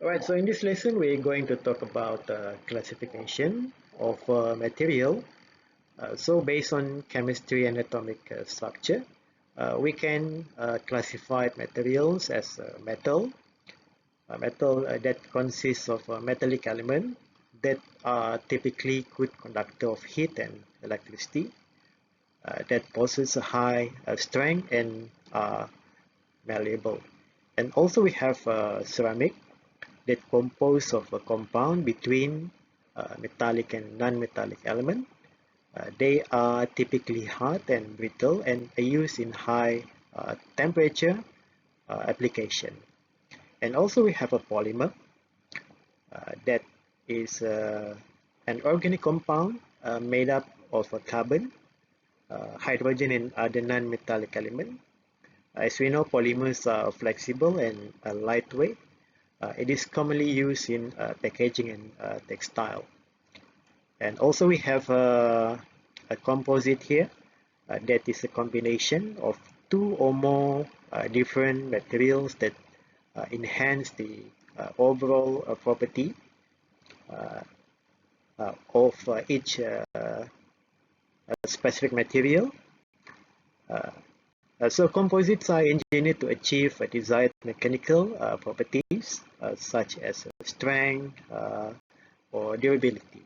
Alright, so in this lesson, we're going to talk about classification of material. So based on chemistry and atomic structure, we can classify materials as metal that consists of a metallic element that are typically good conductor of heat and electricity, that possess a high strength and are malleable. And also we have ceramic that compose of a compound between metallic and non-metallic element. They are typically hard and brittle and are used in high temperature application. And also we have a polymer that is an organic compound made up of a carbon, hydrogen and other non-metallic element. As we know, polymers are flexible and lightweight. It is commonly used in packaging and textile. And also we have a composite here that is a combination of two or more different materials that enhance the overall property of each specific material. So composites are engineered to achieve desired mechanical properties such as strength or durability.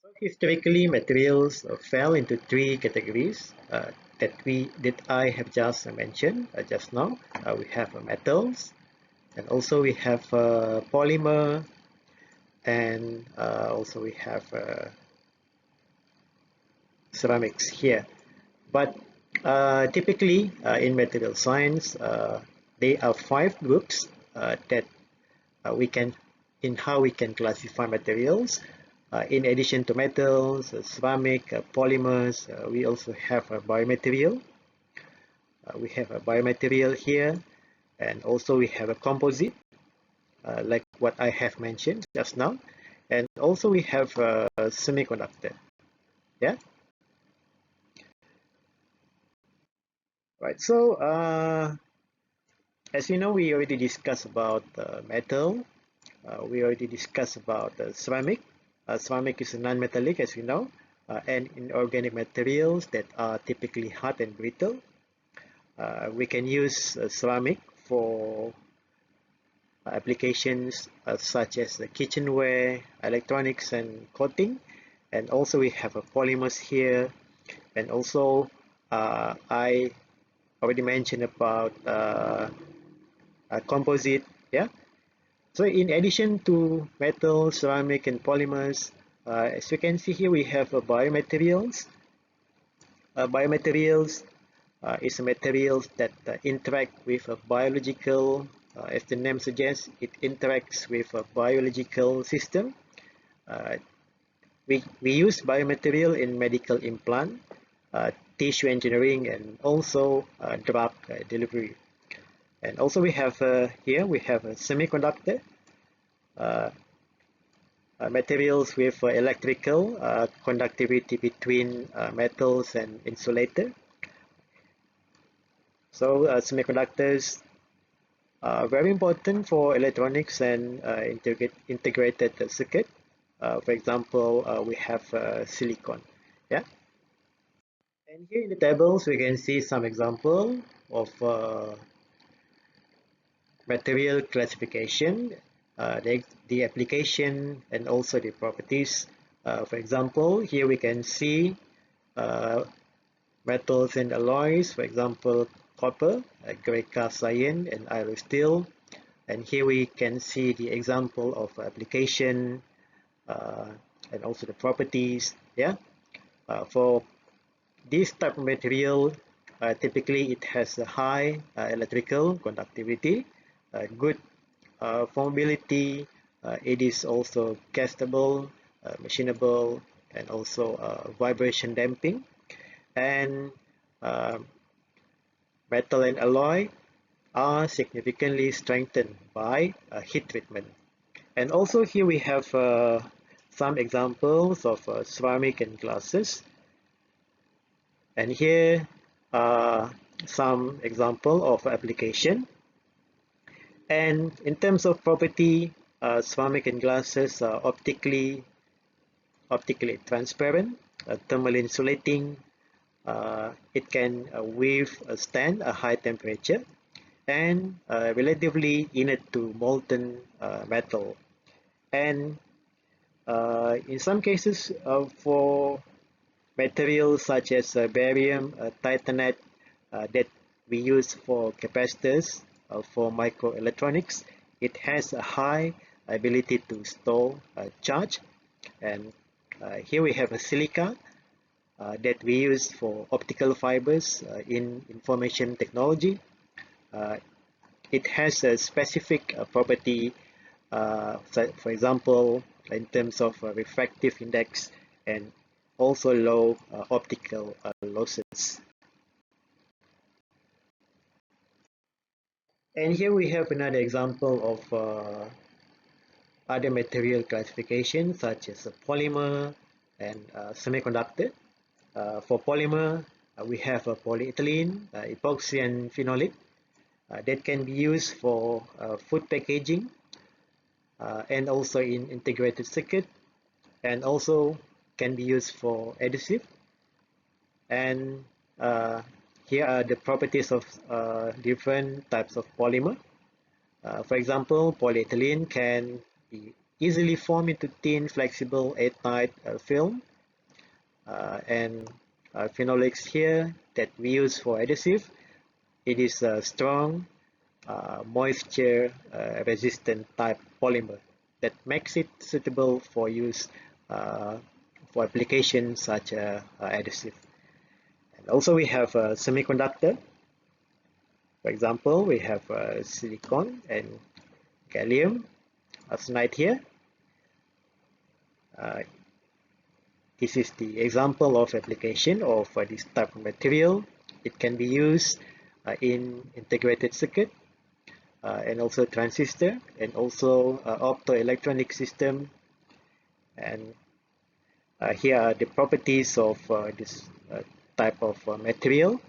So historically, materials fell into three categories that I have just mentioned just now. We have metals, and also we have polymer, and also we have ceramics here. But typically in material science, there are five groups that we can in how we can classify materials. In addition to metals, ceramic, polymers, we also have a biomaterial. We have a biomaterial here, and also we have a composite, like what I have mentioned just now, and also we have a semiconductor. Yeah. Right. So as you know, we already discussed about metal. We already discussed about ceramic. Ceramic is a non-metallic, as you know, and inorganic materials that are typically hard and brittle. We can use ceramic for applications such as kitchenware, electronics, and coating. And also we have polymers here. And also I already mentioned about composite. Yeah. So in addition to metal, ceramic, and polymers, as you can see here, we have biomaterials. Biomaterials is materials that interact with a biological, as the name suggests, it interacts with a biological system. We use biomaterial in medical implant, tissue engineering, and also drug delivery. And also we have here we have a semiconductor, materials with electrical conductivity between metals and insulator. So semiconductors are very important for electronics and integrated circuit. For example, we have silicon. Yeah. And here in the tables, we can see some example of material classification, the application, and also the properties. For example, here we can see metals and alloys, for example, copper, gray cast iron, and iron steel. And here we can see the example of application and also the properties. Yeah, for this type of material, typically it has a high electrical conductivity, good formability. It is also castable, machinable, and also vibration damping. And metal and alloy are significantly strengthened by heat treatment. And also here we have some examples of ceramic and glasses. And here are some example of application. And in terms of property, ceramic and glasses are optically transparent, thermal insulating. It can withstand a high temperature and relatively inert to molten metal. And in some cases, for materials such as barium, titanate that we use for capacitors for microelectronics, it has a high ability to store charge. And here we have a silica that we use for optical fibers in information technology. Uh, it has a specific property, for example, in terms of refractive index and also low optical losses. And here we have another example of other material classifications such as a polymer and semiconductor. For polymer, we have a polyethylene, epoxy and phenolic that can be used for food packaging and also in integrated circuit, and also can be used for adhesive. And uh, here are the properties of different types of polymer. For example, polyethylene can be easily formed into thin, flexible, airtight film. And phenolics here that we use for adhesive, it is a strong, moisture resistant type polymer that makes it suitable for use for applications such as adhesive. And also we have a semiconductor. For example, we have silicon and gallium arsenide here. Uh, this is the example of application of this type of material. It can be used in integrated circuit and also transistor and also optoelectronic system. And here are the properties of this type of material.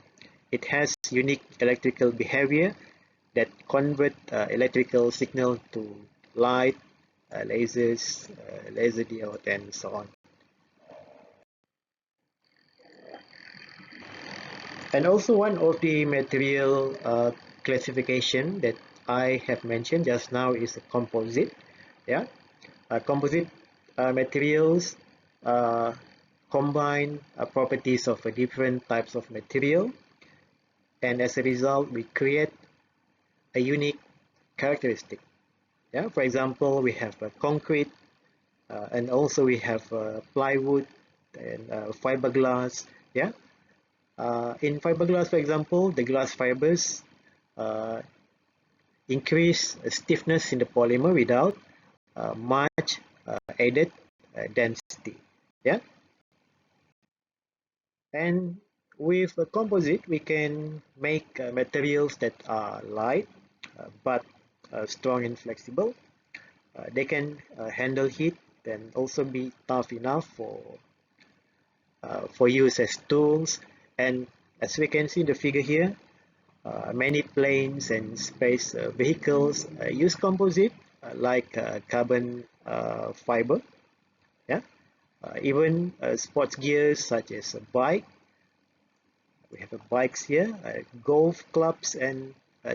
It has unique electrical behavior that convert electrical signal to light, lasers, laser diode, and so on. And also one of the material classification that I have mentioned just now is a composite. Yeah, composite materials uh, combine properties of different types of material, and as a result, we create a unique characteristic. Yeah, for example, we have concrete, and also we have plywood and fiberglass. Yeah, in fiberglass, for example, the glass fibers uh, increase stiffness in the polymer without much added density. Yeah, and with a composite, we can make materials that are light but strong and flexible. They can handle heat and also be tough enough for use as tools. And as we can see in the figure here, many planes and space vehicles use composite like carbon fiber. Yeah, even sports gears such as a bike. We have bikes here, golf clubs and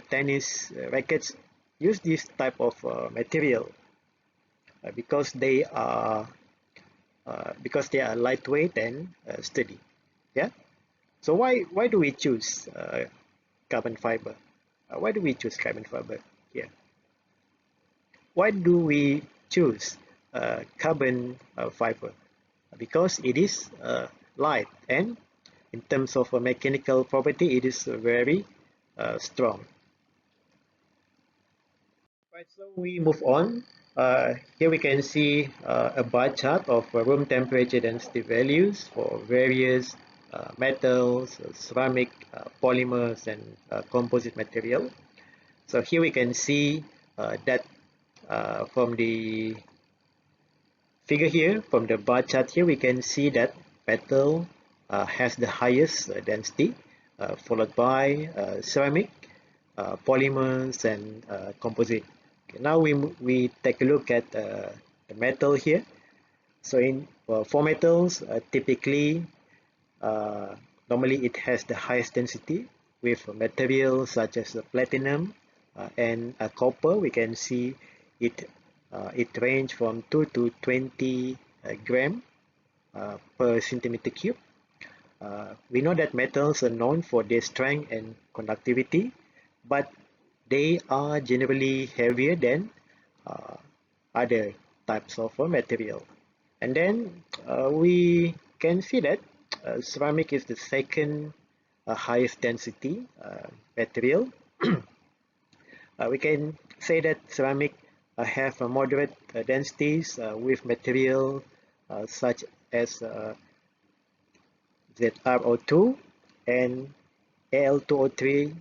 tennis rackets use this type of material because they are lightweight and steady. Yeah. So why do we choose carbon fiber? Why do we choose carbon fiber here? Why do we choose carbon fiber? Because it is light, and in terms of a mechanical property, it is very strong. Right, so we move on. Here we can see a bar chart of room temperature density values for various metals, ceramic, polymers, and composite material. So here we can see that from the figure here, from the bar chart here, we can see that metal has the highest density, followed by ceramic, polymers and composite. Okay, now we take a look at the metal here. So for metals, typically uh, normally it has the highest density with materials such as platinum and copper. We can see it range from 2 to 20 gram per centimeter cube. We know that metals are known for their strength and conductivity, but they are generally heavier than uh, other types of material. And then we can see that ceramic is the second highest density material. We can say that ceramic have a moderate densities with material such as ZrO2 and Al2O3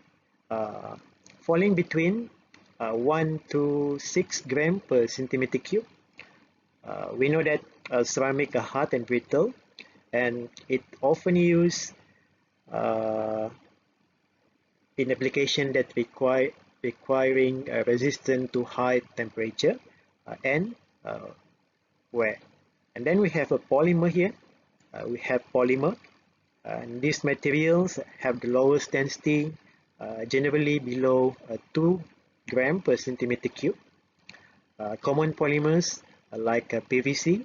uh, falling between 1 to 6 gram per centimeter cube. We know that ceramic are hard and brittle, and it often used uh, in application that requiring resistance to high temperature and wear. And then we have a polymer here. We have polymer, and these materials have the lowest density, generally below 2 gram per centimeter cube. Common polymers like PVC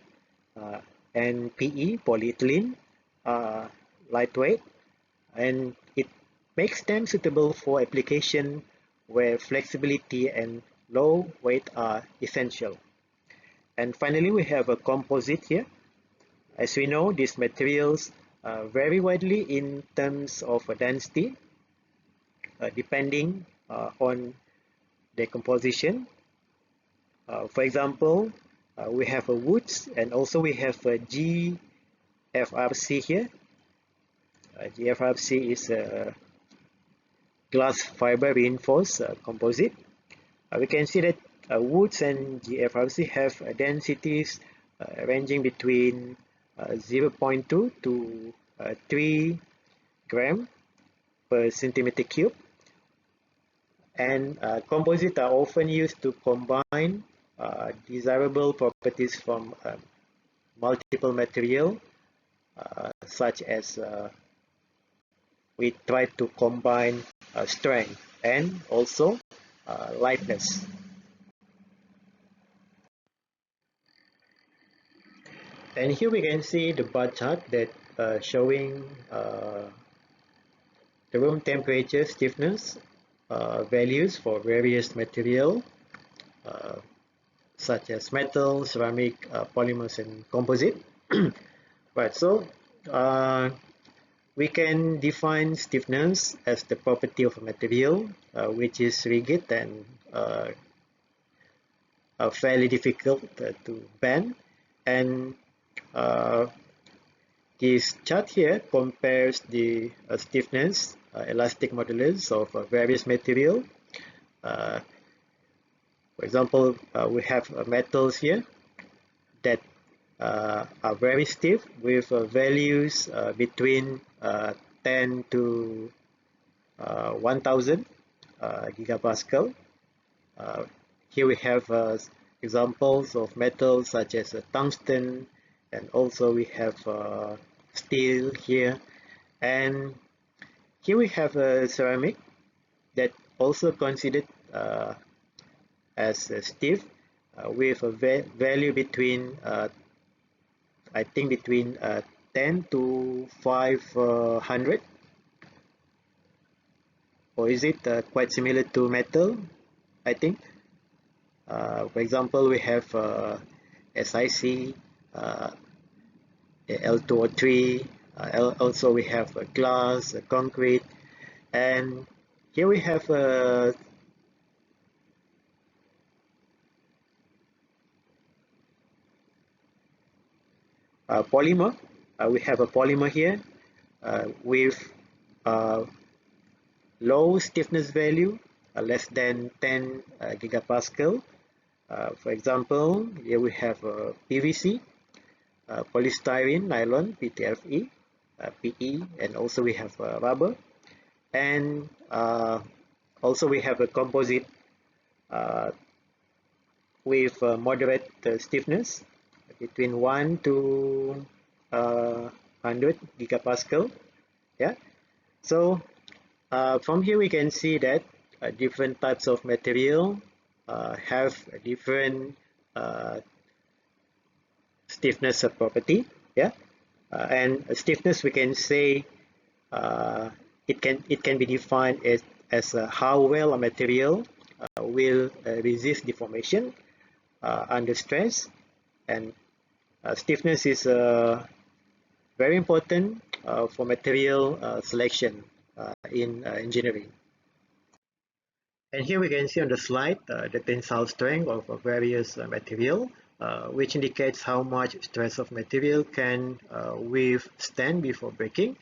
uh, and PE, polyethylene, are lightweight, and it makes them suitable for application where flexibility and low weight are essential. And finally, we have a composite here. As we know, these materials vary widely in terms of density, depending on their composition. For example, we have a woods, and also we have a GFRC here. GFRC is a glass fiber reinforced composite. We can see that woods and GFRC have densities ranging between 0.2 to 3 gram per centimeter cube, and composites are often used to combine desirable properties from multiple material, such as we try to combine strength and also lightness. And here we can see the bar chart that showing the room temperature stiffness values for various material uh, such as metal, ceramic, polymers, and composite. Right, so we can define stiffness as the property of a material which is rigid and fairly difficult to bend. And uh, this chart here compares the stiffness, elastic modulus of various material. Uh, for example, we have metals here that are very stiff with values between 10 to 1000 gigapascal. Uh, Here we have examples of metals such as tungsten, and also we have steel here. And here we have a ceramic that also considered as stiff with a value between I think between 10 to 500, or is it quite similar to metal? I think. For example, we have SiC, uh, L2O3, also we have glass, concrete, and here we have polymer. We have a polymer here with uh, low stiffness value, less than 10 gigapascal. For example, here we have PVC, polystyrene, nylon, PTFE, PE, and also we have rubber. And Also, we have a composite uh, with moderate stiffness between 1 to 100 gigapascal. Yeah. So from here we can see that different types of material have a different uh, stiffness property. Yeah. And stiffness we can say uh, it can be defined as how well a material will resist deformation under stress, and stiffness is very important for material selection in engineering. And here we can see on the slide the tensile strength of various material, which indicates how much stress of material can withstand before breaking.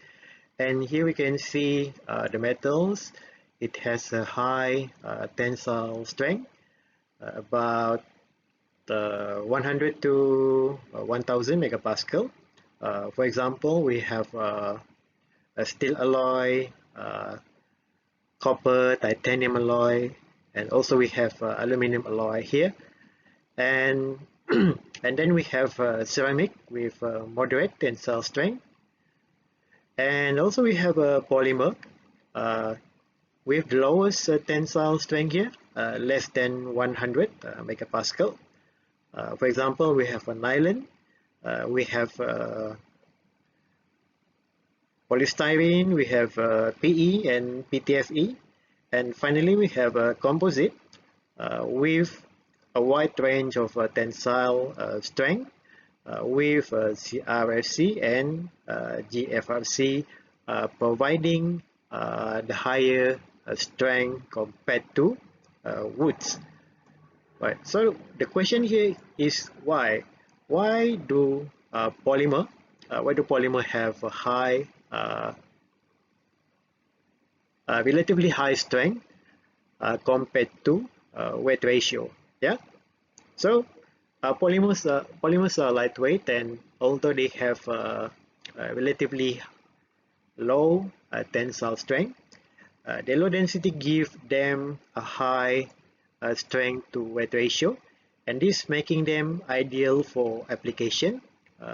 And here we can see the metals. It has a high tensile strength, about 100 to 1000 megapascal. For example, we have a steel alloy, copper, titanium alloy, and also we have aluminum alloy here. And and then we have ceramic with moderate tensile strength, and also we have a polymer uh, with the lowest tensile strength here, less than 100 megapascal. For example, we have a nylon, we have polystyrene, we have PE and PTFE, and finally we have a composite with a wide range of tensile strength with CRFC and GFRC providing the higher strength compared to woods. Right. So the question here is why? Why do polymer have a high, relatively high strength compared to weight ratio? Yeah. So polymers are lightweight, and although they have relatively low tensile strength, the low density gives them a high strength to weight ratio, and this making them ideal for application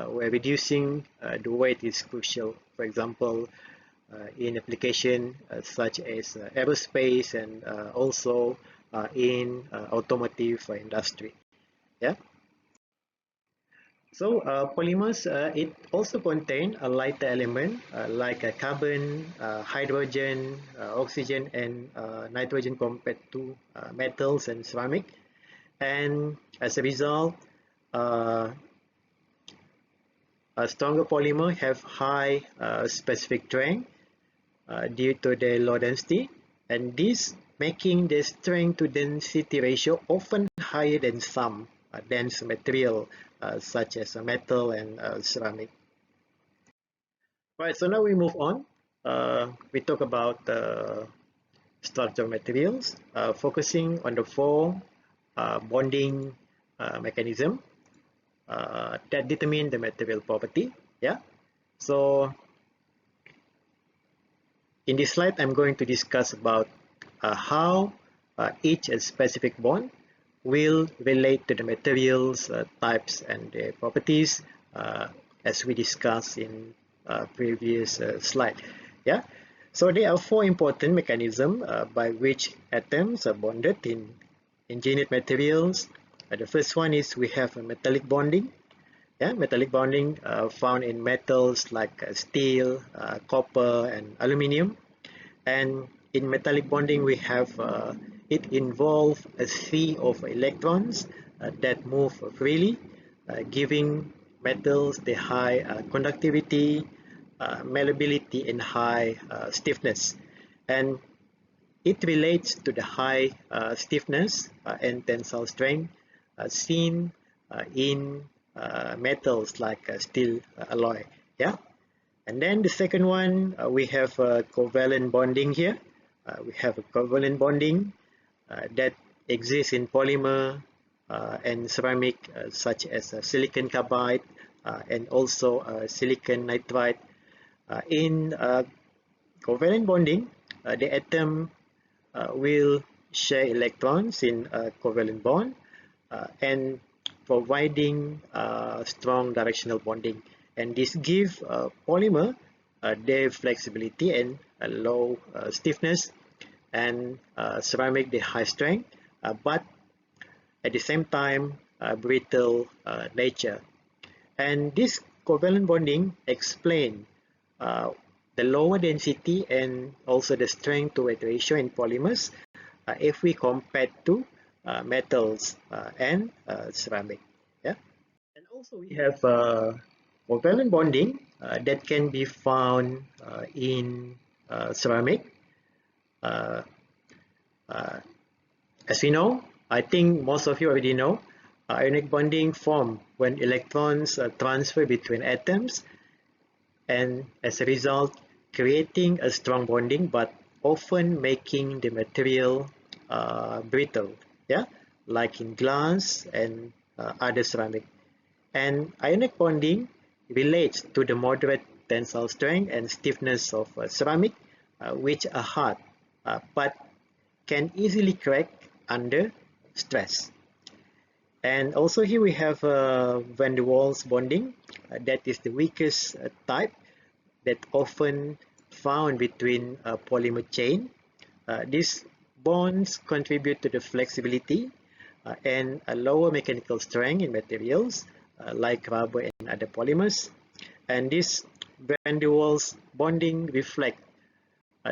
where reducing the weight is crucial. For example, in application such as aerospace and also in automotive industry. Yeah. So polymers, it also contain a lighter element like carbon, hydrogen, oxygen, and nitrogen compared to metals and ceramic. And as a result, uh, a stronger polymer have high specific strength due to their low density, and this making the strength to density ratio often higher than some dense material such as metal and ceramic. Right, so now we move on. We talk about structural materials, focusing on the four bonding mechanism that determine the material property. Yeah. So in this slide, I'm going to discuss about how each specific bond will relate to the materials, types, and their properties as we discussed in previous slide. Yeah. So there are four important mechanisms by which atoms are bonded in engineered materials. The first one is we have a metallic bonding. Yeah, metallic bonding found in metals like steel, copper, and aluminum. And in metallic bonding, we have it involves a sea of electrons that move freely, giving metals the high conductivity, malleability, and high stiffness. And it relates to the high stiffness and tensile strength seen in metals like steel alloy. Yeah. And then the second one, we have covalent bonding here. We have a covalent bonding that exists in polymer and ceramic such as silicon carbide and also silicon nitride. In covalent bonding, the atom will share electrons in a covalent bond and providing strong directional bonding. And this gives polymer their flexibility and a low stiffness, and ceramic the high strength, but at the same time brittle nature. And this covalent bonding explain uh, the lower density and also the strength to weight ratio in polymers if we compare to metals and ceramic. Yeah. And also we have covalent bonding that can be found in ceramic. Uh, uh, as we know, I think most of you already know, ionic bonding form when electrons transfer between atoms, and as a result creating a strong bonding, but often making the material brittle, yeah, like in glass and other ceramic. And ionic bonding relates to the moderate tensile strength and stiffness of ceramic, which are hard but can easily crack under stress. And also here we have van der Waals bonding, that is the weakest type that often found between a polymer chain. These bonds contribute to the flexibility and a lower mechanical strength in materials like rubber and other polymers. And this van der Waals bonding reflect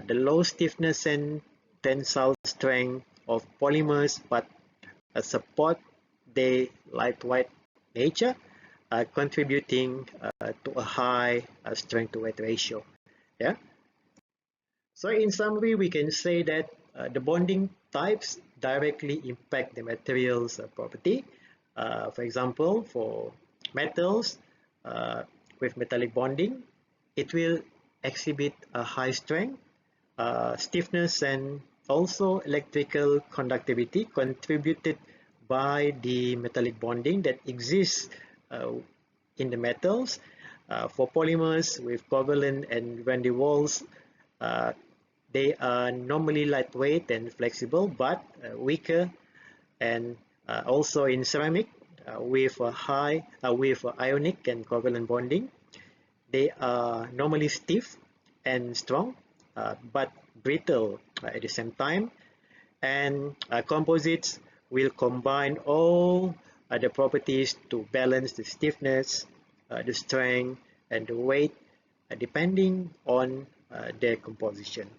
the low stiffness and tensile strength of polymers, but support their lightweight nature, contributing to a high strength to weight ratio. Yeah. So in summary, we can say that the bonding types directly impact the material's property. For example, for metals with metallic bonding, it will exhibit a high strength, stiffness, and also electrical conductivity contributed by the metallic bonding that exists uh, in the metals. For polymers with covalent and van der Waals, uh, they are normally lightweight and flexible, but weaker. And also in ceramic, with a with ionic and covalent bonding, they are normally stiff and strong, but brittle at the same time. And composites will combine all the properties to balance the stiffness, the strength, and the weight, depending on their composition.